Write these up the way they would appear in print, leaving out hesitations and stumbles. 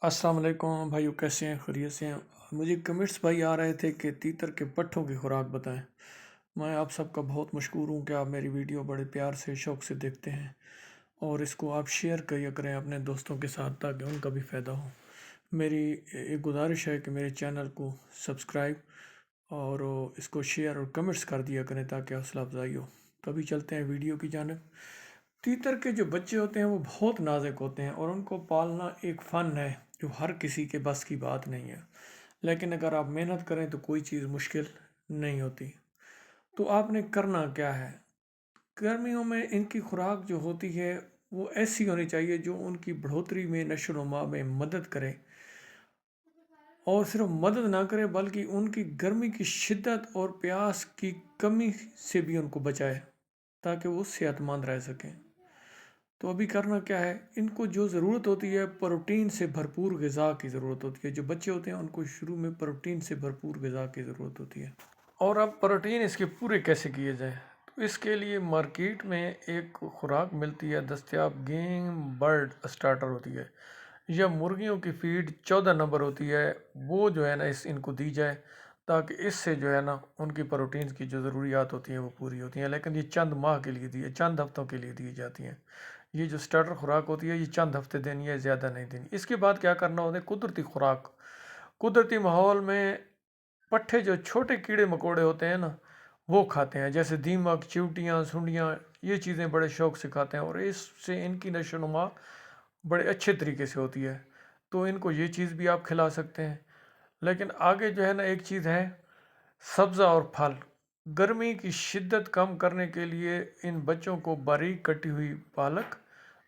अस्सलाम वालेकुम भाइयों, कैसे हैं? खैरियत से हैं? मुझे कमेंट्स भाई आ रहे थे कि तीतर के पट्ठों की खुराक बताएं। मैं आप सबका बहुत मशकूर हूँ कि आप मेरी वीडियो बड़े प्यार से शौक़ से देखते हैं और इसको आप शेयर किया करें अपने दोस्तों के साथ ताकि उनका भी फ़ायदा हो। मेरी एक गुजारिश है कि मेरे चैनल को सब्सक्राइब और इसको शेयर और कमेंट्स कर दिया करें ताकि हौसला अफजाई हो। तो अभी चलते हैं वीडियो की जानिब। तीतर के जो बच्चे होते हैं वो बहुत नाजुक होते हैं और उनको पालना एक फ़न है जो हर किसी के बस की बात नहीं है। लेकिन अगर आप मेहनत करें तो कोई चीज़ मुश्किल नहीं होती। तो आपने करना क्या है? गर्मियों में इनकी खुराक जो होती है वो ऐसी होनी चाहिए जो उनकी बढ़ोतरी में, नशो नुमा में मदद करे और सिर्फ मदद ना करे बल्कि उनकी गर्मी की शिद्दत और प्यास की कमी से भी उनको बचाए ताकि वो सेहतमंद रह सकें। तो अभी करना क्या है, इनको जो ज़रूरत होती है प्रोटीन से भरपूर ग़िज़ा की ज़रूरत होती है। जो बच्चे होते हैं उनको शुरू में प्रोटीन से भरपूर ग़िज़ा की ज़रूरत होती है। और अब प्रोटीन इसके पूरे कैसे किए जाए, तो इसके लिए मार्केट में एक खुराक मिलती है दस्तयाब, गेम बर्ड स्टार्टर होती है या मुर्गियों की फीड 14 नंबर होती है। वो जो है ना इनको दी जाए ताकि इससे जो है ना उनकी प्रोटीन की जो ज़रूरियात होती हैं वो पूरी होती हैं। लेकिन ये चंद माह के लिए दी, चंद हफ्तों के लिए दी जाती हैं। ये जो स्टार्टर खुराक होती है ये चंद हफ्ते देनी है, ज़्यादा नहीं देनी। इसके बाद क्या करना होता है, कुदरती खुराक। कुदरती माहौल में पट्ठे जो छोटे कीड़े मकोड़े होते हैं ना वो खाते हैं, जैसे दीमक, चिवटियाँ, सुंडियाँ, ये चीज़ें बड़े शौक़ से खाते हैं और इससे इनकी नशो नुमा बड़े अच्छे तरीके से होती है। तो इनको ये चीज़ भी आप खिला सकते हैं। लेकिन आगे जो है ना एक चीज़ है, सब्ज़ा और फल। गर्मी की शिद्दत कम करने के लिए इन बच्चों को बारीक कटी हुई पालक,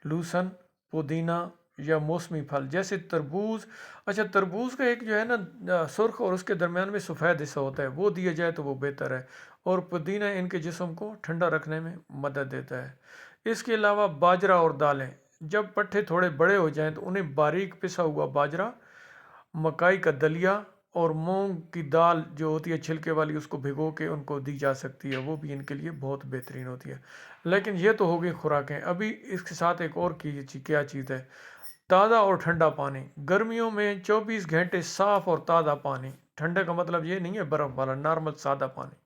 लहसुन, पुदीना या मौसमी फल जैसे तरबूज। अच्छा, तरबूज का एक जो है ना सुर्ख और उसके दरमियान में सफ़ेद हिस्सा होता है, वो दिया जाए तो वो बेहतर है। और पुदीना इनके जिस्म को ठंडा रखने में मदद देता है। इसके अलावा बाजरा और दालें, जब पट्ठे थोड़े बड़े हो जाएं तो उन्हें बारीक पिसा हुआ बाजरा, मकाई का दलिया और मूंग की दाल जो होती है छिलके वाली, उसको भिगो के उनको दी जा सकती है। वो भी इनके लिए बहुत बेहतरीन होती है। लेकिन ये तो हो गई खुराकें। अभी इसके साथ एक और क्या चीज़ है, ताज़ा और ठंडा पानी। गर्मियों में 24 घंटे साफ़ और ताज़ा पानी, ठंडे का मतलब ये नहीं है बर्फ़ वाला, नॉर्मल सादा पानी,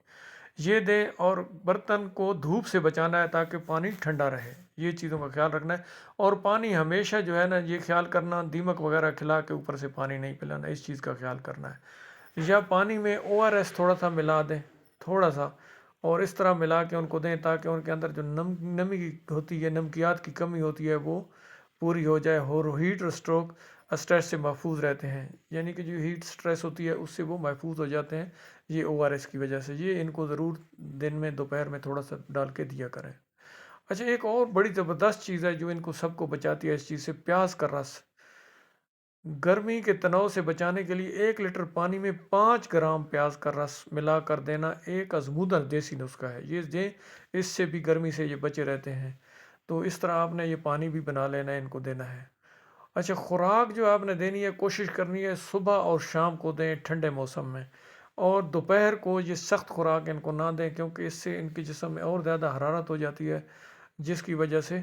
ये दें। और बर्तन को धूप से बचाना है ताकि पानी ठंडा रहे, ये चीज़ों का ख्याल रखना है। और पानी हमेशा जो है ना ये ख्याल करना, दीमक वगैरह खिला के ऊपर से पानी नहीं पिलाना, इस चीज़ का ख्याल करना है। या पानी में ORS थोड़ा सा मिला दें, थोड़ा सा, और इस तरह मिला के उनको दें ताकि उनके अंदर जो नमी होती है, नमकियात की कमी होती है वो पूरी हो जाए। और हीट स्ट्रोक स्ट्रेस से महफूज रहते हैं, यानी कि जो हीट स्ट्रेस होती है उससे वो महफूज हो जाते हैं ये ORS की वजह से। ये इनको ज़रूर दिन में दोपहर में थोड़ा सा डाल के दिया करें। अच्छा, एक और बड़ी ज़बरदस्त चीज़ है जो इनको सबको बचाती है इस चीज़ से, प्याज का रस। गर्मी के तनाव से बचाने के लिए 1 लीटर पानी में 5 ग्राम प्याज का रस मिला कर देना एक आजमूदा देसी नुस्खा है। ये दें, इससे भी गर्मी से ये बचे रहते हैं। तो इस तरह आपने ये पानी भी बना लेना है, इनको देना है। अच्छा, खुराक जो आपने देनी है कोशिश करनी है सुबह और शाम को दें ठंडे मौसम में, और दोपहर को ये सख्त खुराक इनको ना दें क्योंकि इससे इनके जिस्म में और ज़्यादा हरारत हो जाती है जिसकी वजह से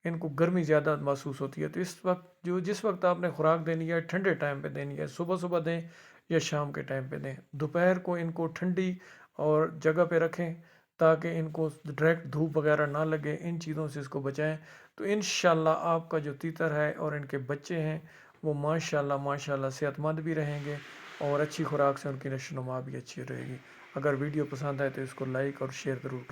इनको गर्मी ज़्यादा महसूस होती है। तो इस वक्त जिस वक्त आपने खुराक देनी है ठंडे टाइम पे देनी है, सुबह सुबह दें या शाम के टाइम पे दें। दोपहर को इनको ठंडी और जगह पे रखें ताकि इनको डायरेक्ट धूप वगैरह ना लगे, इन चीज़ों से इसको बचाएं। तो इंशाल्लाह आपका जो तीतर है और इनके बच्चे हैं वो माशाल्लाह माशाल्लाह सेहतमंद भी रहेंगे और अच्छी खुराक से उनकी नशो नुमा भी अच्छी रहेगी। अगर वीडियो पसंद आए तो इसको लाइक और शेयर ज़रूर करें।